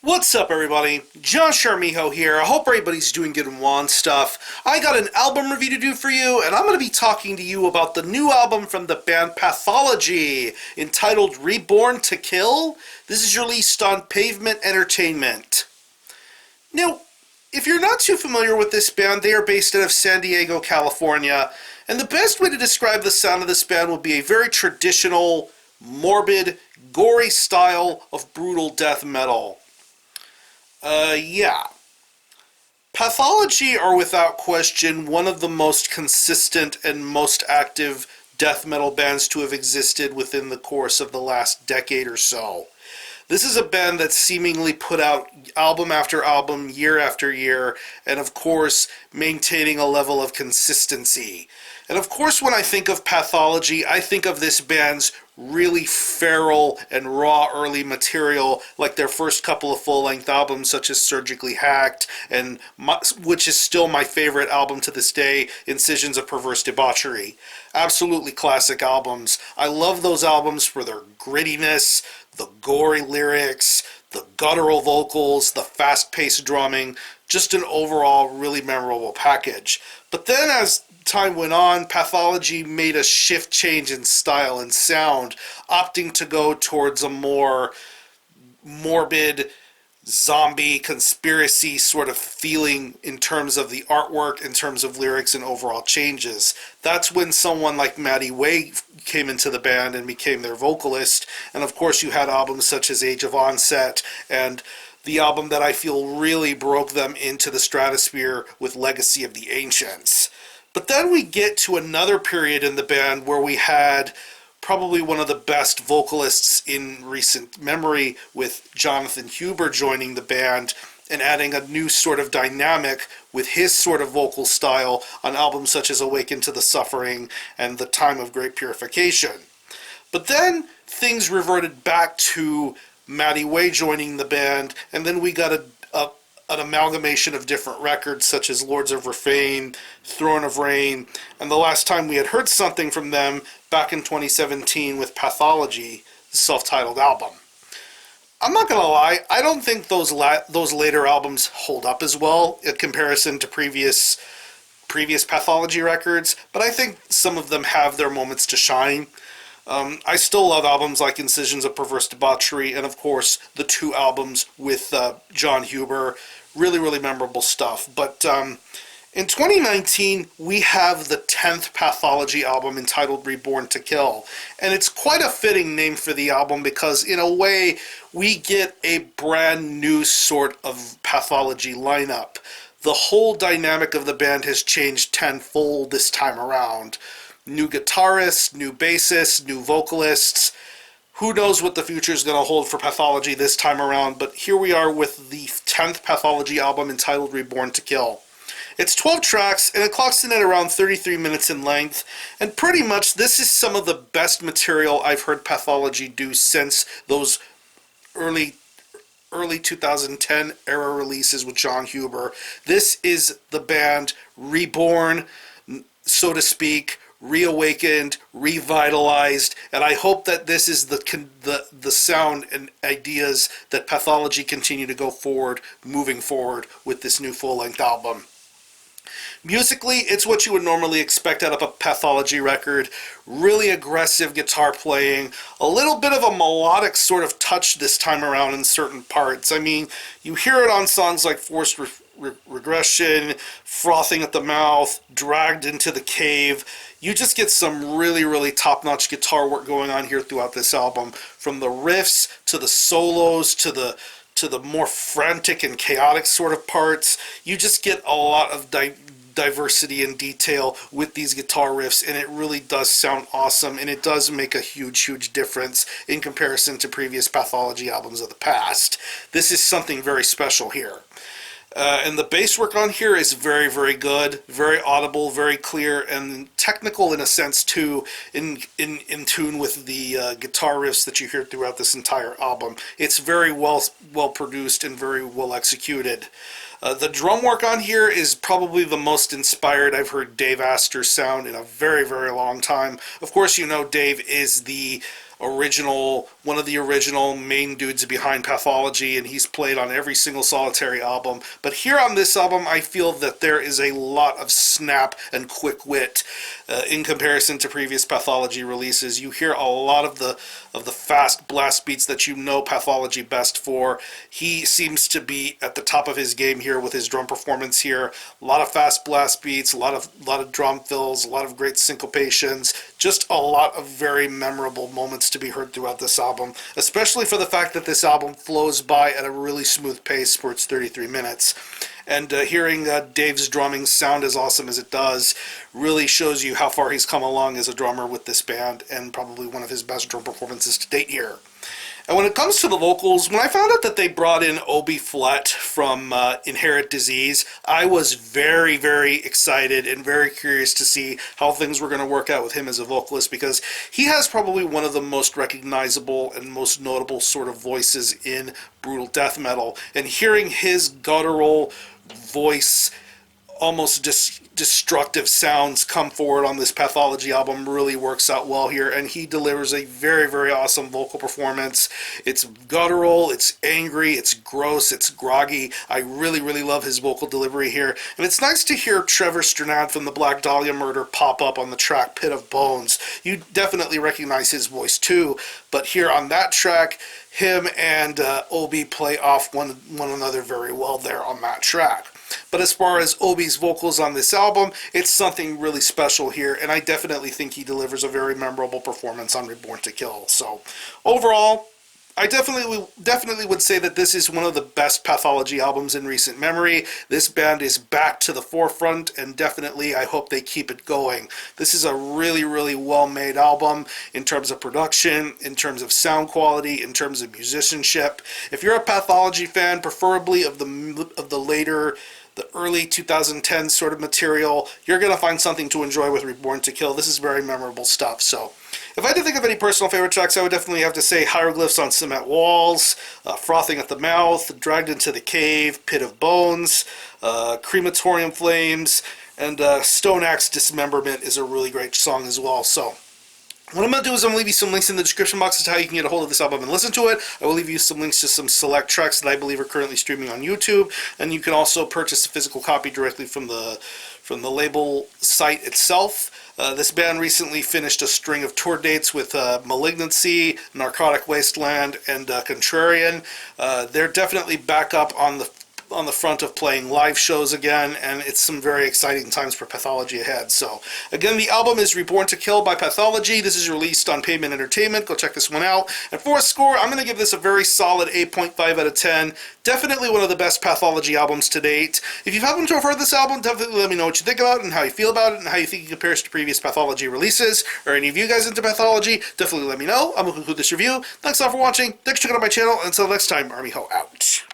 What's up, everybody? Josh Armijo here. I hope everybody's doing good and well and stuff. I got an album review to do for you, and I'm going to be talking to you about the new album from the band Pathology, entitled Reborn To Kill. This is released on Pavement Entertainment. Now, if you're not too familiar with this band, they are based out of San Diego, California, and the best way to describe the sound of this band would be a very traditional, morbid, gory style of brutal death metal. Yeah. Pathology are without question one of the most consistent and most active death metal bands to have existed within the course of the last decade or so. This is a band that seemingly put out album after album, year after year, and of course, maintaining a level of consistency. And of course, when I think of Pathology, I think of this band's really feral and raw early material, like their first couple of full-length albums, such as Surgically Hacked, and which is still my favorite album to this day, Incisions of Perverse Debauchery. Absolutely classic albums. I love those albums for their grittiness, the gory lyrics, the guttural vocals, the fast-paced drumming, just an overall really memorable package. But then as time went on, Pathology made a shift change in style and sound, opting to go towards a more morbid zombie conspiracy sort of feeling in terms of the artwork, in terms of lyrics and overall changes. That's when someone like Maddie Way came into the band and became their vocalist, and of course you had albums such as Age of Onset and the album that I feel really broke them into the stratosphere with Legacy of the Ancients. But then we get to another period in the band where we had probably one of the best vocalists in recent memory, with Jonathan Huber joining the band and adding a new sort of dynamic with his sort of vocal style on albums such as Awaken to the Suffering and The Time of Great Purification. But then things reverted back to Maddie Way joining the band, and then we got an amalgamation of different records such as Lords of Refrain, Throne of Rain, and the last time we had heard something from them back in 2017 with Pathology, the self-titled album. I'm not going to lie, I don't think those later albums hold up as well in comparison to previous Pathology records, but I think some of them have their moments to shine. I still love albums like Incisions of Perverse Debauchery and, of course, the two albums with John Huber. Really, really memorable stuff. But in 2019, we have the 10th Pathology album entitled Reborn To Kill. And it's quite a fitting name for the album because, in a way, we get a brand new sort of Pathology lineup. The whole dynamic of the band has changed tenfold this time around. New guitarists, new bassists, new vocalists. Who knows what the future is going to hold for Pathology this time around, but here we are with the 10th Pathology album entitled Reborn To Kill. It's 12 tracks, and it clocks in at around 33 minutes in length, and pretty much this is some of the best material I've heard Pathology do since those early 2010 era releases with John Huber. This is the band reborn, so to speak, reawakened, revitalized, and I hope that this is the sound and ideas that Pathology continue to go forward, moving forward with this new full-length album. Musically, it's what you would normally expect out of a Pathology record. Really aggressive guitar playing, a little bit of a melodic sort of touch this time around in certain parts. I mean, you hear it on songs like Forced Regression, Frothing at the Mouth, Dragged into the Cave. You just get some really, really top-notch guitar work going on here throughout this album. From the riffs, to the solos, to the more frantic and chaotic sort of parts. You just get a lot of diversity and detail with these guitar riffs, and it really does sound awesome, and it does make a huge, huge difference in comparison to previous Pathology albums of the past. This is something very special here. And the bass work on here is very, very good, very audible, very clear, and technical in a sense too, in tune with the guitar riffs that you hear throughout this entire album. It's very well produced and very well executed. The drum work on here is probably the most inspired I've heard Dave Astor sound in a very, very long time. Of course, you know Dave is the one of the original main dudes behind Pathology, and he's played on every single Solitary album. But here on this album, I feel that there is a lot of snap and quick wit in comparison to previous Pathology releases. You hear a lot of the fast blast beats that you know Pathology best for. He seems to be at the top of his game here with his drum performance here. A lot of fast blast beats, a lot of drum fills, a lot of great syncopations, just a lot of very memorable moments to be heard throughout this album, especially for the fact that this album flows by at a really smooth pace for its 33 minutes. And hearing Dave's drumming sound as awesome as it does really shows you how far he's come along as a drummer with this band, and probably one of his best drum performances to date here. And when it comes to the vocals, when I found out that they brought in Obi Flett from Inherit Disease, I was very, very excited and very curious to see how things were going to work out with him as a vocalist, because he has probably one of the most recognizable and most notable sort of voices in brutal death metal. And hearing his guttural voice, almost destructive sounds come forward on this Pathology album really works out well here, and he delivers a very, very awesome vocal performance. It's guttural, it's angry, it's gross, it's groggy. I really, really love his vocal delivery here, and it's nice to hear Trevor Strnad from the Black Dahlia Murder pop up on the track Pit of Bones. You definitely recognize his voice too, but here on that track, him and Obi play off one another very well there on that track. But as far as Obi's vocals on this album, it's something really special here, and I definitely think he delivers a very memorable performance on Reborn To Kill. So overall, I definitely would say that this is one of the best Pathology albums in recent memory. This band is back to the forefront, and definitely I hope they keep it going. This is a really, really well-made album in terms of production, in terms of sound quality, in terms of musicianship. If you're a Pathology fan, preferably of the early 2010s sort of material, you're going to find something to enjoy with Reborn To Kill. This is very memorable stuff. So if I had to think of any personal favorite tracks, I would definitely have to say Hieroglyphs on Cement Walls, Frothing at the Mouth, Dragged Into the Cave, Pit of Bones, Crematorium Flames, and Stone Axe Dismemberment is a really great song as well. So what I'm going to do is I'm going to leave you some links in the description box as to how you can get a hold of this album and listen to it. I will leave you some links to some select tracks that I believe are currently streaming on YouTube, and you can also purchase a physical copy directly from the label site itself. This band recently finished a string of tour dates with Malignancy, Narcotic Wasteland, and Contrarian. They're definitely back up on the front of playing live shows again, and it's some very exciting times for Pathology ahead. So again, the album is Reborn To Kill by Pathology. This is released on Pavement Entertainment. Go check this one out. And for a score, I'm going to give this a very solid 8.5 out of 10. Definitely one of the best Pathology albums to date. If you happen to have heard this album, definitely let me know what you think about it and how you feel about it and how you think it compares to previous Pathology releases. Or any of you guys into Pathology, definitely let me know. I'm going to conclude this review. Thanks all for watching. Thanks for checking out my channel. Until next time, Army Ho out.